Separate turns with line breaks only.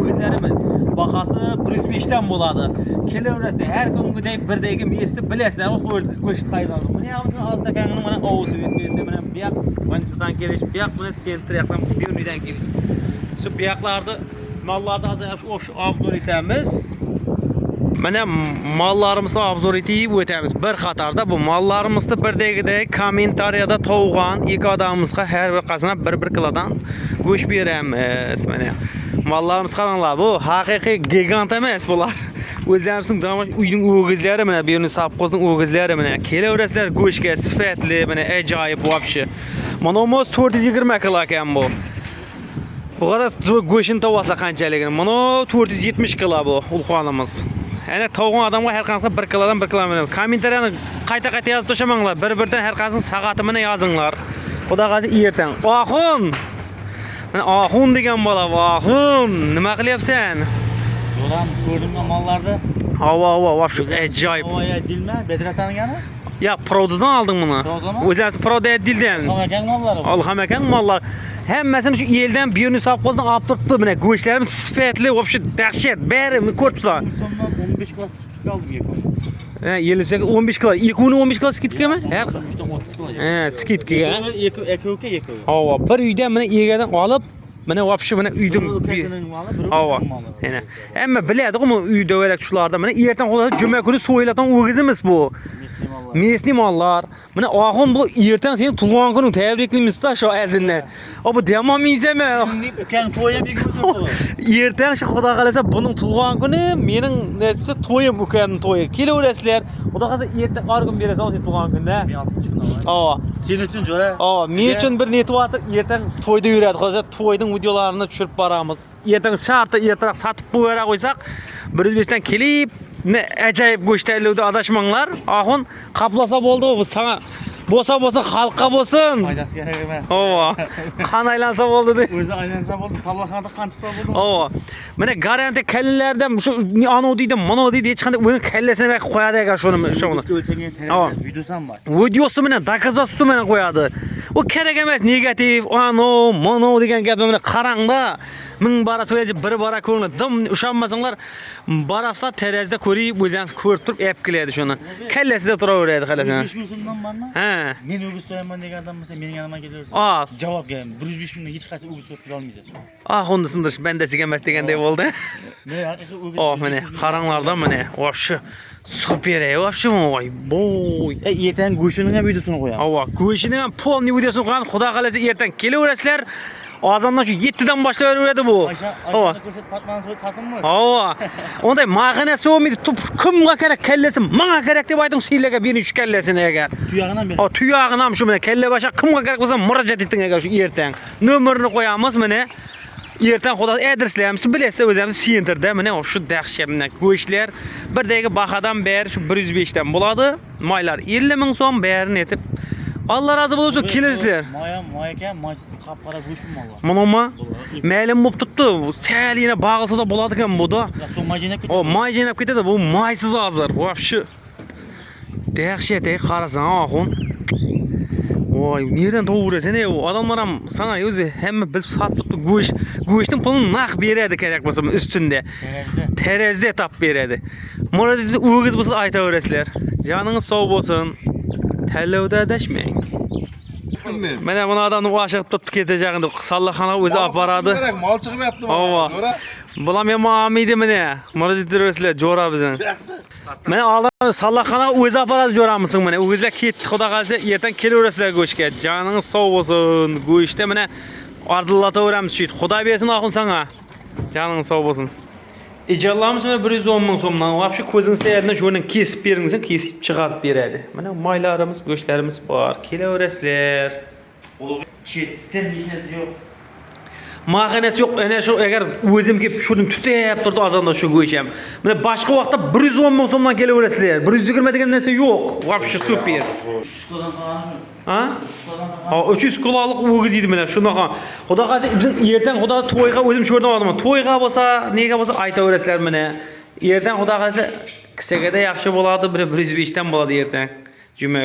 o'gizlarimiz bahası 105'ten bo'ladi. Kelaverasizlar. Har kungidek birdagi mesni bilasizlar, qo'shit qaytardim. Mana yoqda azdakanini mana ovusi berdi. Mana bu yoq Manisa'dan kelish, bu yoq mana sentr yoqdan Berunidan kelish. Shu bu yoqlarda mallarda hozir obzor etamiz. Mana mallarimizni obzor etib o'tamiz. Bir qatorda bu mallarimizni birdagidek kommentariyada tug'gan ikki odamimizga har bir qasina 1 kilodan go'sht beramiz. Mana mallarimiz qaranglar, bu haqiqiy gigant emas bular. O'zlarimizning damash uyning o'g'izlari mana bu yerning sapqozning o'g'izlari mana kelaverasizlar go'shtga sifatli mana ajoyib vobshe. Mana bu 420 kilo ekan bu. Bu kadar go'shtni tavaslar qanchaligini. Mana 470 kilo bu ulxonimiz. Yani tavgan adamga her qancha 1 kilodan 1 kilo. Kommentariyani qayta yozib tashamanglar. Bir-birdan har qancha soatini yozinglar. Xudo qazi ertan. Oxun. Mana oxun degan bola, oxun. Nima qilyapsan?
Yo'lam ko'rdimmi mallarda?
Hava, vobshe ajoyib.
Havaya dilma, Bedra tanigani?
Ya Pro'dan aldın bunu. O'zlari Pro'da dildan.
Xamakan mallari.
Xamakan mallar. Hammasini shu eldan Beruni Sapqozdan olib turibdi. Mana go'shtlarimiz sifatli, vobshe dahshat. Bari ko'ribsizlar.
15 kilo skidka oldim yakun.
Ha, 15 kilo. Yakuni 15 kilo skidkami? Ha,
30 kilo.
Ha, skidkaga.
Eka.
Havo, bir uydan mana egadan olib, mana vobshe mana uydan havo. Mana. Hamma biladi-ku, uyda o'ylak shularda. Mana ertan qo'lida juma kuni so'yiladigan o'g'izimiz bu. Mesni mallar. Mana oxun bu ertan seni tug'an kuning tabriklaymiz-da shu aldindan. Bu demomaysizmi?
Ukan to'yib yigirdi.
Ertan shu xudo qalasa buning tug'an kuni mening to'yim ukamning to'yi. Kelaverasizlar. Xudo qalasa erta qarg'im berasiz o'sha tug'an kunda.
Men 60 kun olay.
Ha.
Sen uchun jo'ra.
Ha, men uchun bir netyapti. Ertan to'yda yuradi. Hozir to'yning videolarini tushirib boramiz. Ertan shartda ertaroq satib qo'yara qo'ysak 105 dan kelib ne ajoyib go'sht tayyorlovda adashmanglar. Oxun qaplasa bo'ldi bu sana. Bo'lsa xalqqa bo'lsin.
Foydasi kerak emas.
Hova. Qan aylansa bo'ldi deb.
O'zi aylansa bo'ldi, sallahanda qanchisa bo'ldi.
Hova. Mana garantiya kallalardan shu ana deydi, mana deydi, hech qanday o'yin kallasini bak qo'yadi ekan shuni.
O'lchagan tarafiat videosi ham bor.
Videosi bilan doказательство bilan qo'yadi. U kerak emas negativ, ano, mono degan gapni mana qarangda. Ming bara so'yaji bir bara ko'ngli dim ushonmasanglar, baraslar terezda ko'rib, o'zingiz ko'rib turib ep keladi shuni. Kallasida turaveradi xalasini.
105 ming so'mdan bormi?
Ha.
Men o'g'iz to'yaman degan odam bo'lsa, mening yanimga kelaversin.
Al.
Javob berdim. 105 mingga hech qaysi o'g'iz to'yib olmaydi.
Uni sindir bandasiga emas deganday bo'ldi.
Men haqiqiy o'g'iz.
Mana qaranglarda mana, vobshe super, vobshe voy, boy.
Ertan go'shining ham videosini qo'yamiz.
Havo, go'shining ham polni videosini qo'yamiz. Xudo qalasa ertan kelaverasizlar. Azondan shu 7 dan boshlaveradi bu.
Havo. Ko'rsat patmani so'yib tatimmi?
Havo. Unday mag'anasi bo'lmaydi. Kimga kerak kallasi? Menga kerak deb ayting, sizlarga bering shu kallasini agar.
Tuyog'ini ham bering.
Ha, tuyog'ini ham shu bilan kalla boshqa kimga kerak bo'lsa murojaat eting agar shu ertan. Nomerini qo'yamiz mana. Ertan xudo adreslarimizni bilasizlar, o'zimiz sentrda mana shu dahshat bilan go'shtlar birdagi bahadan beri shu 105 dan bo'ladi. Maylar 50 ming so'm barini etib Allah razı olsun kelarsizlar.
Moyaka, moysiz qap-qora go'sht mallar.
Mana ma'lum bo'lib turibdi. Sal yana bag'ilsa da bo'ladi ekan bu da.
So'ng majinab ketadi.
O, majinab ketadi. Bu maysiz hozir. Vobshe. Dahshat qarasang, oxun. Voy, nereden to'g'rasan ey? Odamlar ham sana o'zi hamma bilib sotib turibdi go'sht. Go'shtning pulini naq beradi kerak bo'lsa ustunda. Terezda tap beradi. Mana dedi o'giz bo'lsa aytaverasizlar. Joningiz sog' bo'lsin. Tanlovda adashmang. Mana buni odamni o'shiqib turibdi ketajag'ini sallaxonaga o'zi olib boradi.
Mol chiqyapti
mana. Bular men ma'amiydi mana. Mana deydirsizlar jo'ra bizni. Mana oldin sallaxonaga o'zi olib boradi jo'ramizning mana. O'gizlar ketdi, xudo qalasa ertan kelaverasizlar go'shtga. Joningiz sog' bo'lsin. Go'shtda mana arzulataveramiz shu. Xudo bersin oxun sana. Joningiz sog' bo'lsin. Ijaralarimiz mana 110 ming so'mdan. Vobshe ko'zingizda yerdan shuni kesib beringizdan kesib chiqarib beradi. Mana maylarimiz, go'shtlarimiz bor. Kelaverasizlar.
Ulug' chetdan hech narsa yo'q.
Mag'anasi yo'q. Ana shu agar o'zim kelib shuni tutib turdi azonda shu go'sht ham. Mana boshqa vaqtda 110 ming so'mdan kelaverasizlar. 120 degan narsa yo'q. Vobshe super. Ha? Ha, 300 kiloluq o'giz edi mana shunaqa. Xudo qalasa biz ertan xudo to'yga o'zim sho'rdan oldim. To'yga bo'lsa, nega bo'lsa aytaverasizlar mana. Ertan xudo qalasa kisagada yaxshi bo'ladi, 105 dan bo'ladi ertan. Juma